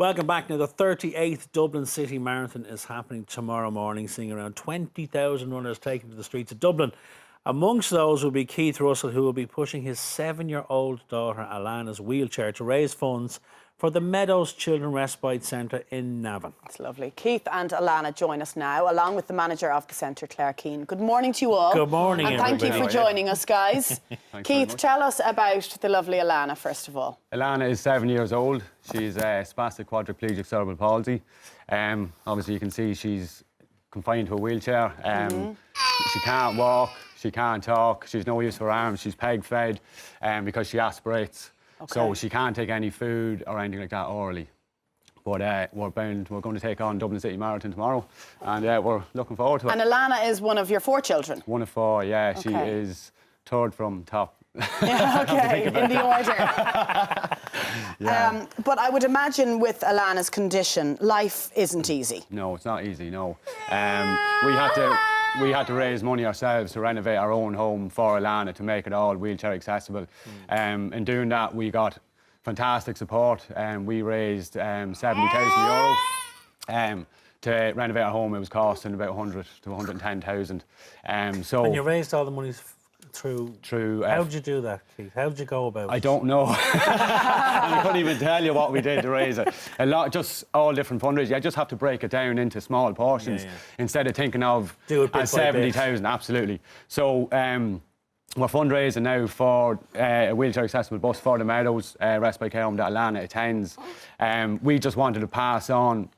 Welcome back. Now, the 38th Dublin City Marathon is happening tomorrow morning, seeing around 20,000 runners taking to the streets of Dublin. Amongst those will be Keith Russell, who will be pushing his 7-year-old daughter Alanna's wheelchair to raise funds for the Meadows Children Respite Centre in Navan. That's lovely. Keith and Alanna join us now, along with the manager of the centre, Claire Keane. Good morning to you all. Good morning, and thank everybody. you for joining us, guys. Keith, tell us about the lovely Alanna, first of all. Alanna is 7 years old. She's spastic quadriplegic cerebral palsy. Obviously, you can see she's confined to a wheelchair. She can't walk, she can't talk, she's no use for her arms, she's peg-fed because she aspirates. Okay. So she can't take any food or anything like that orally. But we're going to take on Dublin City Marathon tomorrow, and we're looking forward to it. And Alanna is one of your 4 children? One of 4, yeah. Okay. She is third from top. Yeah, okay, in the order. Yeah. But I would imagine with Alanna's condition, life isn't easy. No, it's not easy, no. We had to raise money ourselves to renovate our own home for Alanna to make it all wheelchair accessible. In doing that, we got fantastic support. We raised €70,000 to renovate our home. It was costing about 100 to 110,000. And you raised all the money through. How did you do that, Keith? How did you go about it? I don't know. I couldn't even tell you what we did to raise it. A lot, just all different fundraisers. You just have to break it down into small portions instead of thinking of 70,000. Absolutely. So we're fundraising now for a wheelchair accessible bus for the Meadows respite care home that Alanna attends. We just wanted to pass on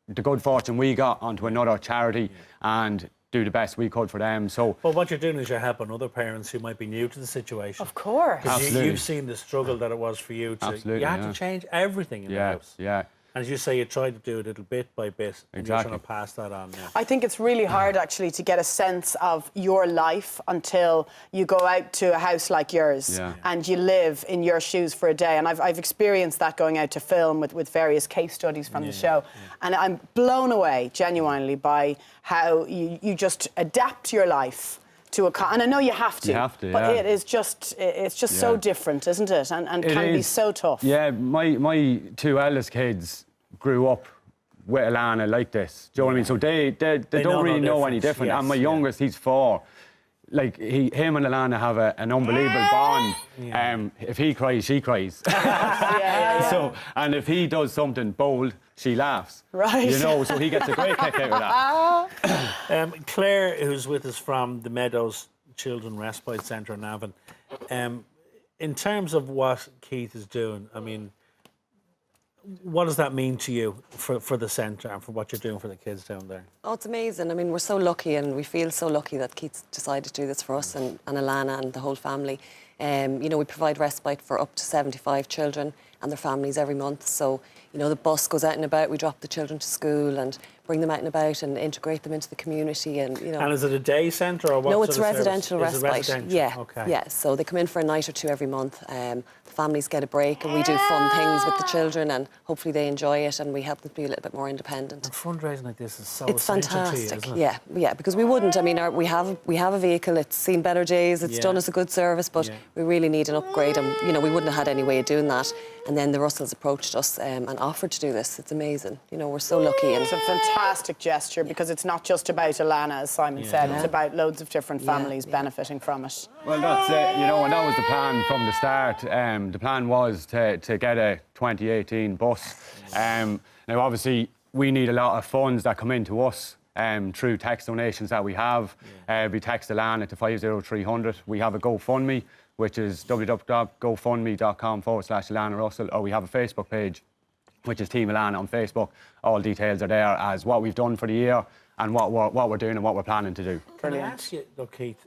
the good fortune we got onto another charity and do the best we could for them. So, but what you're doing is you're helping other parents who might be new to the situation. Of course. Because you've seen the struggle that it was for you to. Absolutely, you had to change everything in the house. Yeah. And as you say, you tried to do it little bit by bit. And exactly. You're trying to pass that on now. I think it's really hard, actually, to get a sense of your life until you go out to a house like yours and you live in your shoes for a day. And I've experienced that going out to film with various case studies from the show. And I'm blown away, genuinely, by how you just adapt your life to a... And I know you have to. You have to, but it's just so different, isn't it? And can be so tough. Yeah, my 2 eldest kids grew up with Alanna like this. Do you know what I mean? So they don't really know any different. Yes, and my youngest, he's 4. Like, him and Alanna have an unbelievable bond. If he cries, she cries. So, and if he does something bold, she laughs. Right. You know, so he gets a great kick out of that. Claire, who's with us from the Meadows Children Respite Centre in Navan, in terms of what Keith is doing, I mean, what does that mean to you for the centre and for what you're doing for the kids down there? Oh, it's amazing. I mean, we're so lucky, and we feel so lucky that Keith decided to do this for us and Alanna and the whole family. You know, we provide respite for up to 75 children and their families every month. So, you know, the bus goes out and about. We drop the children to school and bring them out and about and integrate them into the community. And, you know. And is it a day centre or what? No, it's residential respite. Residential? Yeah, okay. Yeah. So they come in for a night or 2 every month. The families get a break, and we do fun things with the children, and hopefully they enjoy it, and we help them be a little bit more independent. And fundraising like this is so it's essential fantastic. to you, isn't it? Yeah, because we wouldn't. I mean, we have a vehicle. It's seen better days. It's done us a good service, but we really need an upgrade, and you know, we wouldn't have had any way of doing that. And then the Russells approached us and offered to do this. It's amazing. You know, we're so lucky. And it's a fantastic gesture, because it's not just about Alanna, as Simon said. It's about loads of different families benefiting from it. Well, that's it, you know, and that was the plan from the start. The plan was to get a 2018 bus. Now, obviously, we need a lot of funds that come into us through tax donations that we have. We text Alanna to 50300. We have a GoFundMe, which is www.gofundme.com/Alanna Russell, or we have a Facebook page, which is Team Alanna on Facebook. All details are there as what we've done for the year and what we're doing and what we're planning to do. Can I ask you, though, Keith,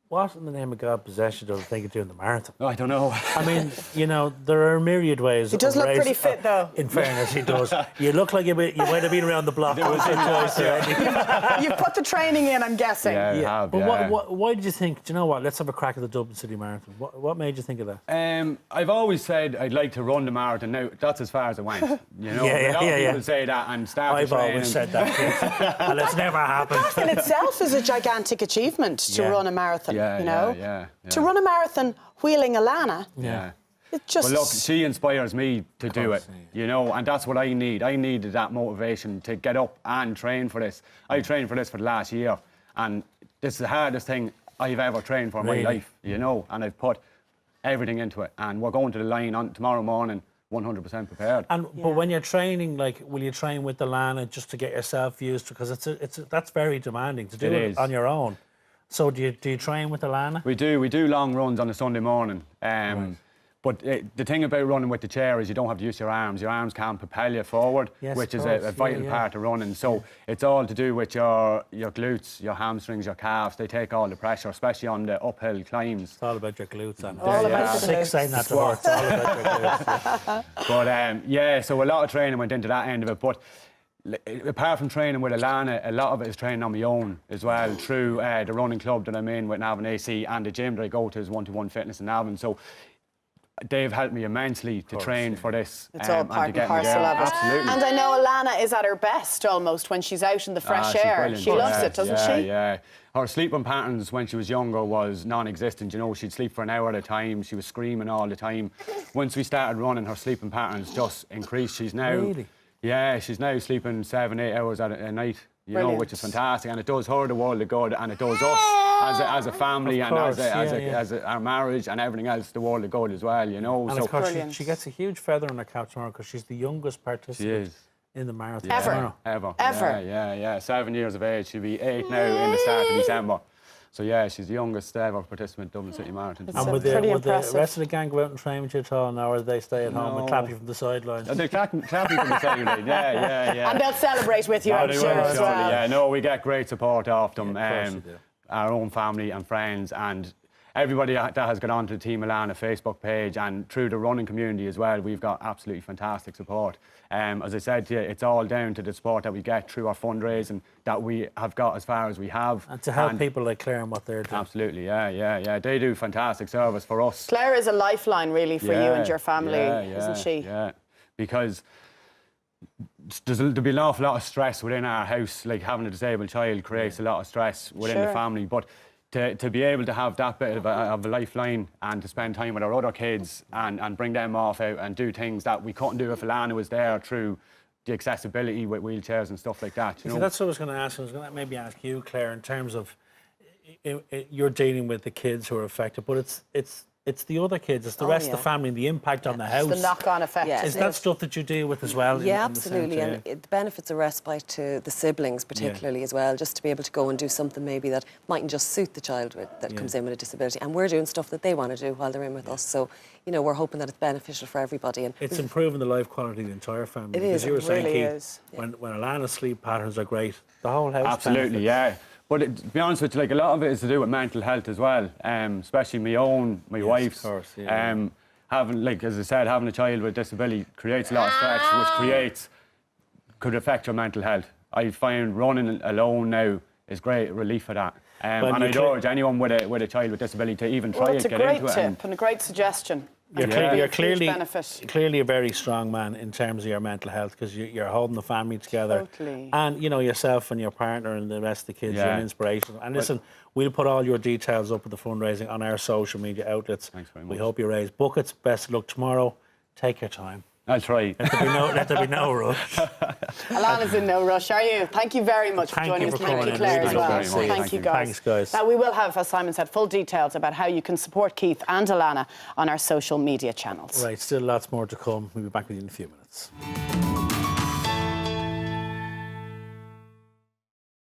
what in the name of God possessed you to think of doing the marathon? I don't know. I mean, you know, there are a myriad ways. He does look pretty fit, though. In fairness, he does. You look like you might have been around the block. You've put the training in, I'm guessing. Yeah, I have. But why did you think, do you know what, let's have a crack at the Dublin City Marathon? What made you think of that? I've always said I'd like to run the marathon. Now, that's as far as I went. You know, a lot of people say that and start I've always said that, Keith. And it's never happened. That in itself is a gigantic achievement to run a marathon, you know? Yeah. To run a marathon wheeling Alanna But look, she inspires me to do it, you know, and that's what I need. I needed that motivation to get up and train for this. I trained for this for the last year, and this is the hardest thing I've ever trained for in my life, you know, and I've put everything into it. And we're going to the line on tomorrow morning 100% prepared. And but when you're training, like, will you train with Alanna just to get yourself used to? Because that's very demanding to do it on your own. So do you train with Alanna? We do long runs on a Sunday morning. But the thing about running with the chair is you don't have to use your arms. Your arms can propel you forward, which is a vital part of running. So it's all to do with your glutes, your hamstrings, your calves. They take all the pressure, especially on the uphill climbs. It's all about your glutes. And all about your sick saying that to her. It's all about your glutes. But so a lot of training went into that end of it. But apart from training with Alanna, a lot of it is training on my own as well, through the running club that I'm in with Navan AC, and the gym that I go to is 1-to-1 Fitness in Navan. So they've helped me immensely to train for this. It's all part and parcel of it. Absolutely. And I know Alanna is at her best almost when she's out in the fresh air. She loves it, doesn't she? Yeah. Her sleeping patterns when she was younger was non-existent. You know, she'd sleep for an hour at a time. She was screaming all the time. Once we started running, her sleeping patterns just increased. She's now... Really? Yeah, she's now sleeping 7-8 hours a night, you know, which is fantastic. And it does her the world of good, and it does us as a family and as our marriage and everything else the world of good as well, you know. And of course, she gets a huge feather in her cap tomorrow because she's the youngest participant in the marathon. Ever. Yeah. 7 years of age. She'll be 8 now in the start of December. So yeah, she's the youngest ever participant in Dublin City Marathon. And would the rest of the gang go out and train with you at all now, or do they stay at home and clap you from the sidelines? They clap you from the sidelines, yeah. And they'll celebrate with you, I'm sure, as well. Yeah, no, we get great support off them, of course our own family and friends, and everybody that has got onto the Team Alanna Facebook page, and through the running community as well, we've got absolutely fantastic support. As I said to you, it's all down to the support that we get through our fundraising that we have got as far as we have. And to help people like Claire and what they're doing. Absolutely, yeah. They do fantastic service for us. Claire is a lifeline, really, for you and your family, isn't she? Yeah, because there'll be an awful lot of stress within our house, like having a disabled child creates a lot of stress within the family. But to be able to have that bit of a lifeline and to spend time with our other kids and bring them off out and do things that we couldn't do if Alanna was there through the accessibility with wheelchairs and stuff like that. You know? That's what I was going to ask. I was going to maybe ask you, Claire, in terms of you're dealing with the kids who are affected, but it's the other kids, it's the rest of the family, and the impact on the house. It's the knock-on effect. Is that stuff that you deal with as well? Yeah, absolutely. And it benefits a respite to the siblings particularly as well, just to be able to go and do something maybe that mightn't just suit the child that comes in with a disability. And we're doing stuff that they want to do while they're in with us. So, you know, we're hoping that it's beneficial for everybody. And it's improving the life quality of the entire family. It is. You were saying, really Keith, when Alanna's sleep patterns are great, the whole house absolutely, benefits. But to be honest with you, like, a lot of it is to do with mental health as well, especially my wife's. Of course, having, like, as I said, having a child with a disability creates a lot of stress, which could affect your mental health. I find running alone now is great relief for that. And I'd urge anyone with a child with disability to even try it, get into it. It's a great tip and a great suggestion. You're clearly a very strong man in terms of your mental health, because you're holding the family together. Totally. And, you know, yourself and your partner and the rest of the kids, you're an inspiration. And listen, we'll put all your details up with the fundraising on our social media outlets. Thanks very much. We hope you raise buckets. Best of luck tomorrow. Take your time. I'll try. Let there be no rush. Alanna's in no rush, are you? Thank you very much for joining us. Thank you, Claire, as well. Thank you, guys. Thanks, guys. Now, we will have, as Simon said, full details about how you can support Keith and Alanna on our social media channels. Right, still lots more to come. We'll be back with you in a few minutes.